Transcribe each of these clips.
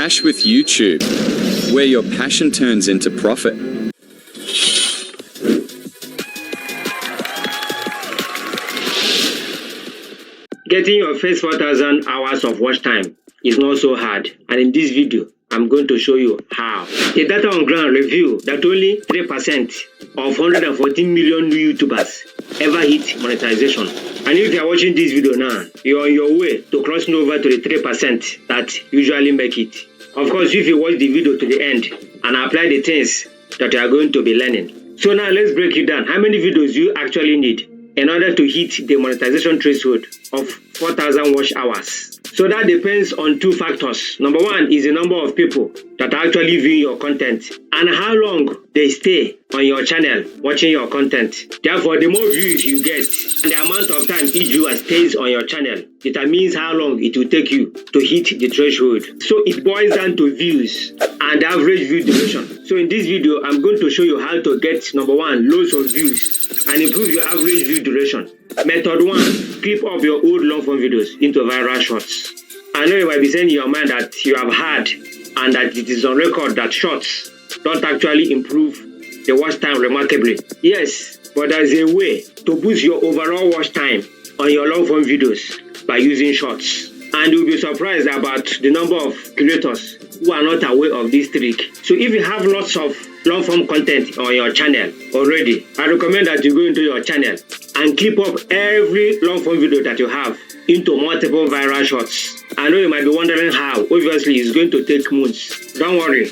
Cash with YouTube, where your passion turns into profit. Getting your first 4,000 hours of watch time is not so hard, and in this video, I'm going to show you how. The data on ground reveal that only 3% of 114 million new YouTubers ever hit monetization. And if you are watching this video now, you're on your way to crossing over to the 3% that usually make it. Of course, if you watch the video to the end and apply the things that you are going to be learning. So now let's break it down. How many videos do you actually need in order to hit the monetization threshold of 4,000 watch hours? So that depends on two factors. Number one is the number of people that are actually viewing your content and how long they stay on your channel watching your content. Therefore, the more views you get and the amount of time each viewer stays on your channel determines how long it will take you to hit the threshold. So it boils down to views and average view duration. So in this video, I'm going to show you how to get, number one, loads of views and improve your average view duration. Method one, clip up your old long form videos into viral shorts. I know you might be saying in your mind that you have heard and that it is on record that shorts don't actually improve the watch time remarkably. Yes, but there's a way to boost your overall watch time on your long form videos by using shorts. And you'll be surprised about the number of creators who are not aware of this trick. So if you have lots of long form content on your channel already, I recommend that you go into your channel and clip up every long form video that you have into multiple viral shorts. I know you might be wondering how. Obviously, it's going to take months. Don't worry.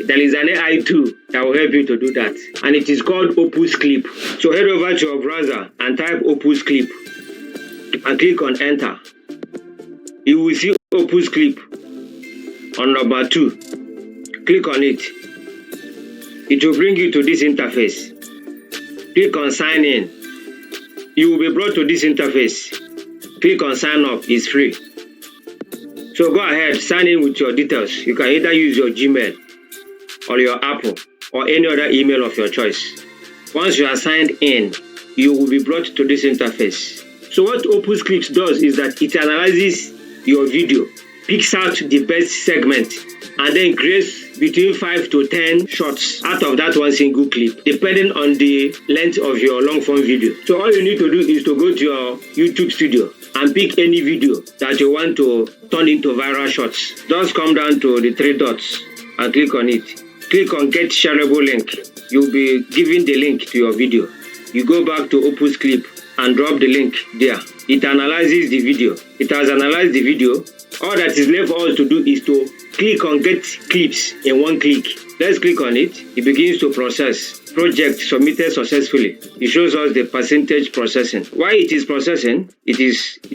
There is an AI tool that will help you to do that. And it is called Opus Clip. So head over to your browser and type Opus Clip and click on enter. You will see Opus Clip on number 2. Click on it. It will bring you to this interface. Click on sign in. You will be brought to this interface. Click on sign up. It's free. So go ahead, sign in with your details. You can either use your Gmail or your Apple or any other email of your choice. Once you are signed in, you will be brought to this interface. So what Opus Clips does is that it analyzes your video, picks out the best segment, and then creates between 5 to 10 shots out of that one single clip, depending on the length of your long form video. So all you need to do is to go to your YouTube studio and pick any video that you want to turn into viral shots. Just come down to the 3 dots and click on it. Click on get shareable link. You'll be given the link to your video. You go back to Opus Clip and drop the link there. It analyzes the video. It has analyzed the video. All that is left for us to do is to click on get clips in one click. Let's click on it. It begins to process. Project submitted successfully. It shows us the percentage processing. While it is processing, it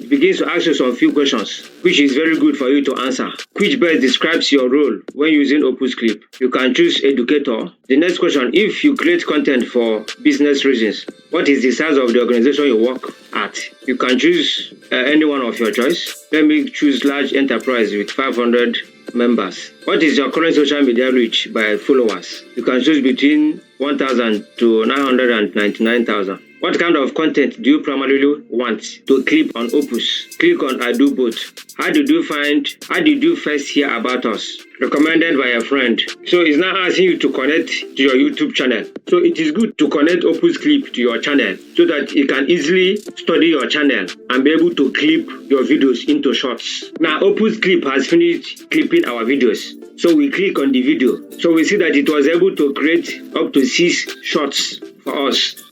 begins to ask you some few questions, which is very good for you to answer. Which best describes your role when using Opus Clip? You can choose educator. The next question, if you create content for business reasons, what is the size of the organization you work at? You can choose any one of your choice. Let me choose large enterprise with 500 members. What is your current social media reach by followers? You can choose between 1,000 to 999,000. What kind of content do you primarily want to clip on Opus? Click on I do both. How did you first hear about us? Recommended by a friend. So it's now asking you to connect to your YouTube channel. So it is good to connect Opus Clip to your channel so that you can easily study your channel and be able to clip your videos into shorts. Now Opus Clip has finished clipping our videos. So we click on the video. So we see that it was able to create up to 6 shorts for us.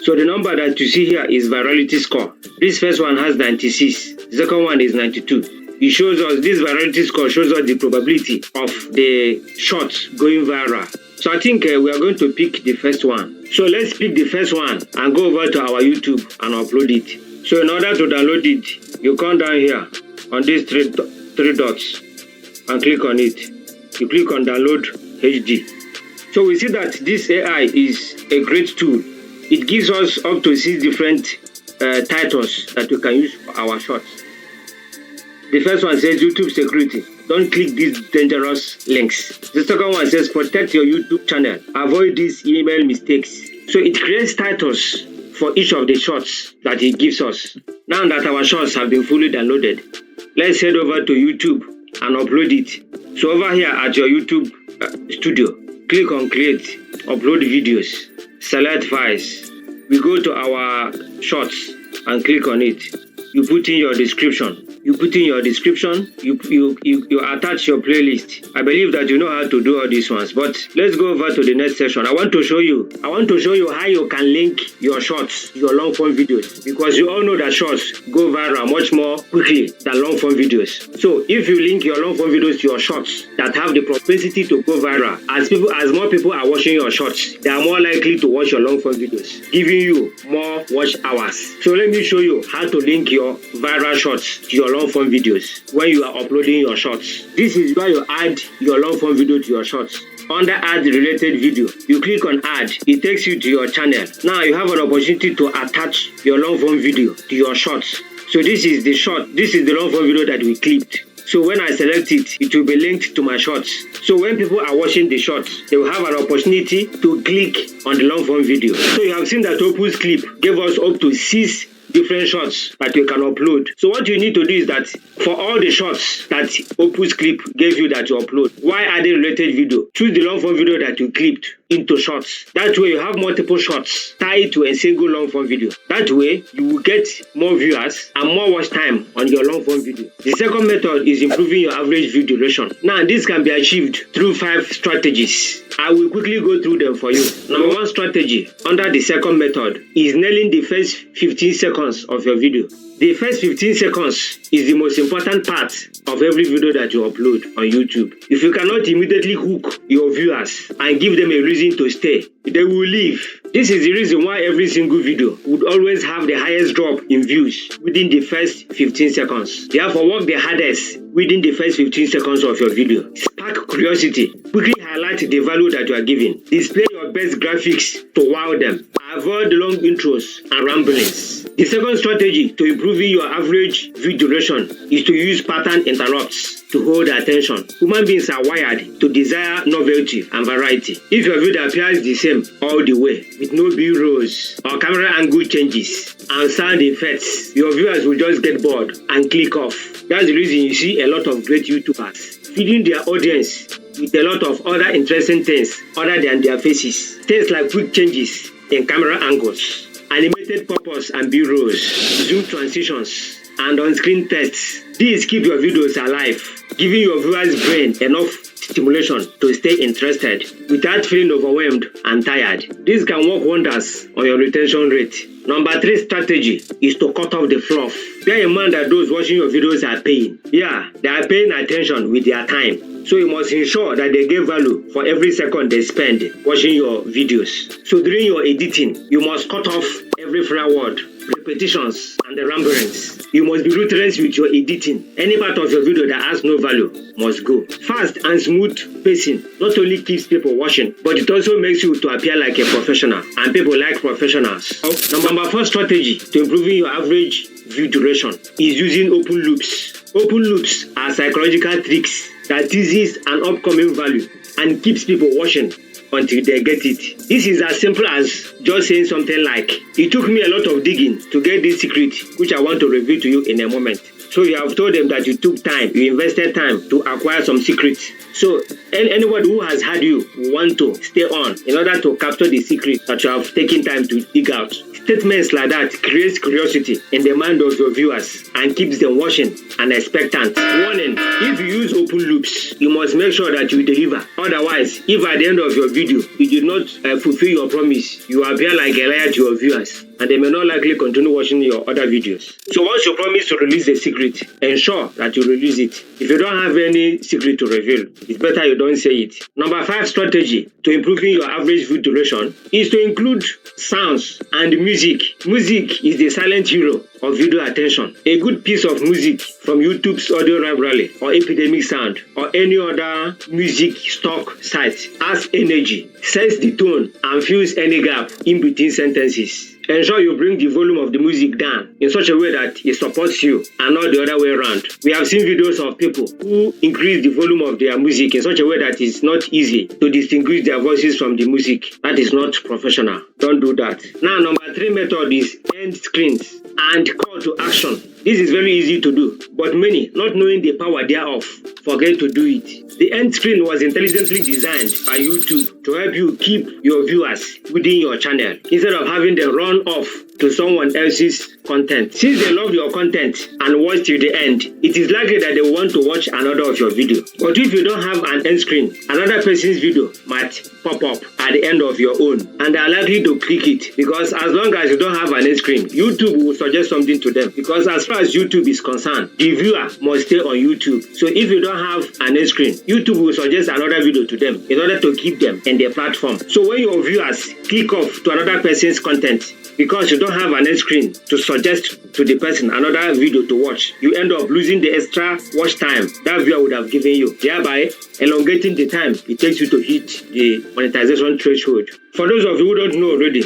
So the number that you see here is virality score. This first one has 96. The second one is 92. It shows us, this virality score shows us the probability of the shorts going viral. So I think we are going to pick the first one. So let's pick the first one and go over to our YouTube and upload it. So in order to download it, you come down here on these three dots and click on it. You click on download HD. So we see that this AI is a great tool. It gives us up to 6 different titles that we can use for our shorts. The first one says YouTube security. Don't click these dangerous links. The second one says protect your YouTube channel. Avoid these email mistakes. So it creates titles for each of the shorts that it gives us. Now that our shorts have been fully downloaded, let's head over to YouTube and upload it. So over here at your YouTube studio, click on create, upload videos, select files. We go to our shorts and click on it. You put in your description. You attach your playlist. I believe that you know how to do all these ones, but let's go over to the next section. I want to show you how you can link your shorts, your long form videos, because you all know that shorts go viral much more quickly than long form videos. So if you link your long form videos to your shorts that have the propensity to go viral, as more people are watching your shorts, they are more likely to watch your long form videos, giving you more watch hours. So let me show you how to link your viral shorts to your long form videos when you are uploading your shorts. This is where you add your long form video to your shorts. Under add related video, you click on add. It takes you to your channel. Now you have an opportunity to attach your long form video to your shorts. So this is the long form video that we clipped. So when I select it, it will be linked to my shorts. So when people are watching the shorts, they will have an opportunity to click on the long form video. So you have seen that Opus clip gave us up to 6 different shorts that you can upload. So what you need to do is that for all the shorts that Opus clip gave you that you upload, while adding related video, choose the long form video that you clipped into shorts. That way you have multiple shorts tied to a single long form video. That way you will get more viewers and more watch time on your long form video. The second method is improving your average view duration. Now this can be achieved through 5 strategies. I will quickly go through them for you. Number 1 strategy under the second method is nailing the first 15 seconds of your video. The first 15 seconds is the most important part of every video that you upload on YouTube. If you cannot immediately hook your viewers and give them a reason to stay, they will leave. This is the reason why every single video would always have the highest drop in views within the first 15 seconds. Therefore, work the hardest within the first 15 seconds of your video. Spark curiosity. Quickly highlight the value that you are giving. Display your best graphics to wow them. Avoid long intros and ramblings. The second strategy to improving your average view duration is to use pattern interrupts to hold attention. Human beings are wired to desire novelty and variety. If your video appears the same all the way, with no B-rolls or camera angle changes and sound effects, your viewers will just get bored and click off. That's the reason you see a lot of great YouTubers feeding their audience with a lot of other interesting things other than their faces. Things like quick changes in camera angles, animated pop-ups and B-rolls, zoom transitions, and on-screen tests. These keep your videos alive, giving your viewers' brain enough stimulation to stay interested without feeling overwhelmed and tired. This can work wonders on your retention rate. Number 3 strategy is to cut off the fluff. Bear in mind that those watching your videos are paying. Yeah, they are paying attention with their time. So you must ensure that they get value for every second they spend watching your videos. So during your editing, you must cut off every filler word, repetitions, and the ramblings. You must be ruthless with your editing. Any part of your video that has no value must go. Fast and smooth pacing not only keeps people watching, but it also makes you to appear like a professional, and people like professionals. Number 4 strategy to improving your average view duration is using open loops. Open loops are psychological tricks that teases an upcoming value and keeps people watching until they get it. This is as simple as just saying something like, "It took me a lot of digging to get this secret, which I want to reveal to you in a moment." So you have told them that you took time, you invested time to acquire some secrets. So anybody who has had you want to stay on in order to capture the secret that you have taken time to dig out. Statements like that creates curiosity in the mind of your viewers and keeps them watching and expectant. Warning, if you use open loops, you must make sure that you deliver. Otherwise, if at the end of your video, you did not fulfill your promise, you appear like a liar to your viewers, and they may not likely continue watching your other videos. So once you promise to release the secret, ensure that you release it. If you don't have any secret to reveal, it's better you don't say it. Number 5 strategy to improving your average view duration is to include sounds and music. Music is the silent hero of video attention. A good piece of music from YouTube's audio library or Epidemic Sound or any other music stock site has energy, sets the tone, and fills any gap in between sentences. Ensure you bring the volume of the music down in such a way that it supports you and not the other way around. We have seen videos of people who increase the volume of their music in such a way that it's not easy to distinguish their voices from the music. That is not professional. Don't do that. Now, number 3 method is end screens and call to action. This is very easy to do, but many, not knowing the power thereof, forget to do it. The end screen was intelligently designed by YouTube to help you keep your viewers within your channel instead of having them run off to someone else's content. Since they love your content and watch till the end, it is likely that they want to watch another of your video. But if you don't have an end screen, another person's video might pop up at the end of your own, and they are likely to click it, because as long as you don't have an end screen, YouTube will suggest something to them, because as far as YouTube is concerned, the viewer must stay on YouTube. So if you don't have an end screen, YouTube will suggest another video to them in order to keep them in their platform. So when your viewers click off to another person's content because you don't have an end screen to suggest to the person another video to watch, you end up losing the extra watch time that viewer would have given you, thereby elongating the time it takes you to hit the monetization threshold. For those of you who don't know already,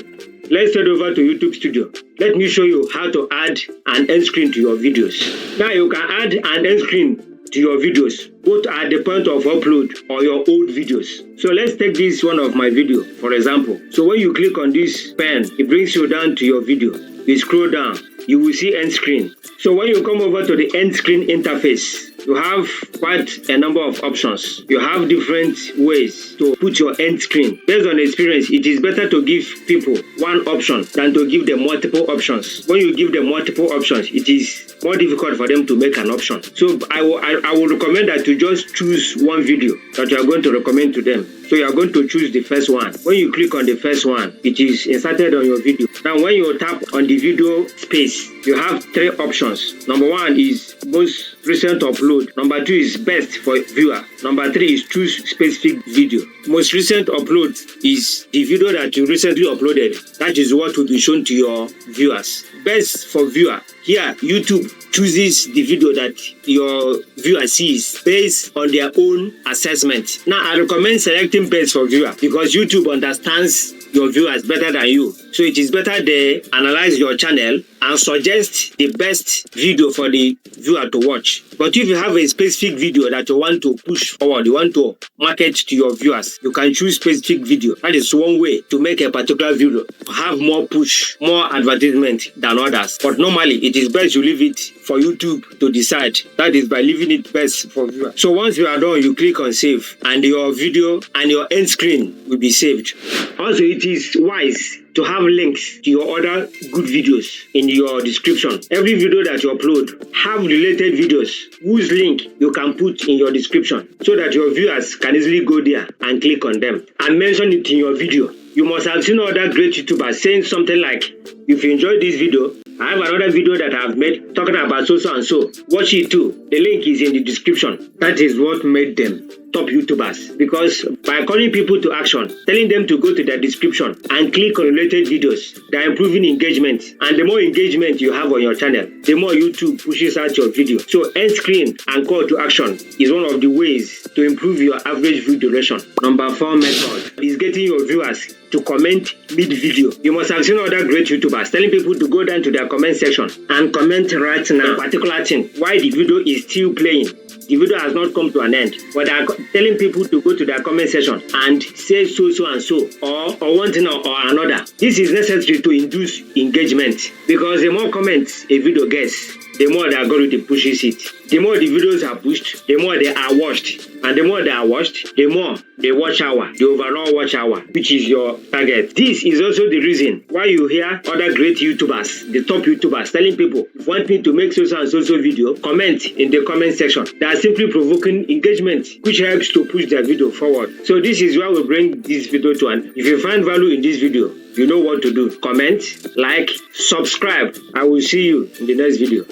let's head over to YouTube Studio. Let me show you how to add an end screen to your videos. Now you can add an end screen to your videos, both at the point of upload or your old videos. So let's take this one of my video, for example. So when you click on this pen, it brings you down to your video. You scroll down, you will see end screen. So when you come over to the end screen interface, you have quite a number of options. You have different ways to put your end screen. Based on experience, it is better to give people one option than to give them multiple options. When you give them multiple options, it is more difficult for them to make an option. So I will recommend that you just choose one video that you are going to recommend to them. So you are going to choose the first one. When you click on the first one, it is inserted on your video. Now when you tap on the video space, you have three options. Number one is most recent upload. Number two is best for viewer. Number three is choose specific video. Most recent upload is the video that you recently uploaded. That is what will be shown to your viewers. Best for viewer. Here, YouTube chooses the video that your viewer sees based on their own assessment. Now, I recommend selecting best for viewer because YouTube understands your viewers better than you. So it is better they analyze your channel and suggest the best video for the viewer to watch. But if you have a specific video that you want to push forward, you want to market to your viewers, you can choose specific video. That is one way to make a particular video have more push, more advertisement than others. But normally, it is best you leave it for YouTube to decide. That is by leaving it best for viewers. So once you are done, you click on save and your video and your end screen will be saved. Also, it is wise to have links to your other good videos in your description. Every video that you upload have related videos whose link you can put in your description so that your viewers can easily go there and click on them and mention it in your video. You must have seen other great YouTubers saying something like, if you enjoyed this video, I have another video that I have made talking about so and so. Watch it too. The link is in the description. That is what made them top YouTubers, because by calling people to action, telling them to go to their description and click on related videos, they are improving engagement. And the more engagement you have on your channel, the more YouTube pushes out your video. So end screen and call to action is one of the ways to improve your average view duration. Number 4 method is getting your viewers to comment mid-video. You must have seen other great YouTubers telling people to go down to their comment section and comment right now a particular thing while the video is still playing. The video has not come to an end, but they are telling people to go to their comment section and say so and so, or one thing or another. This is necessary to induce engagement, because the more comments a video gets, the more the algorithm pushes it. The more the videos are pushed, the more they are watched. And the more they are watched, the more the watch hour, the overall watch hour, which is your target. This is also the reason why you hear other great YouTubers, the top YouTubers, telling people, if you want me to make so and so video, comment in the comment section. They are simply provoking engagement, which helps to push their video forward. So this is why we bring this video to an. If you find value in this video, you know what to do. Comment, like, subscribe. I will see you in the next video.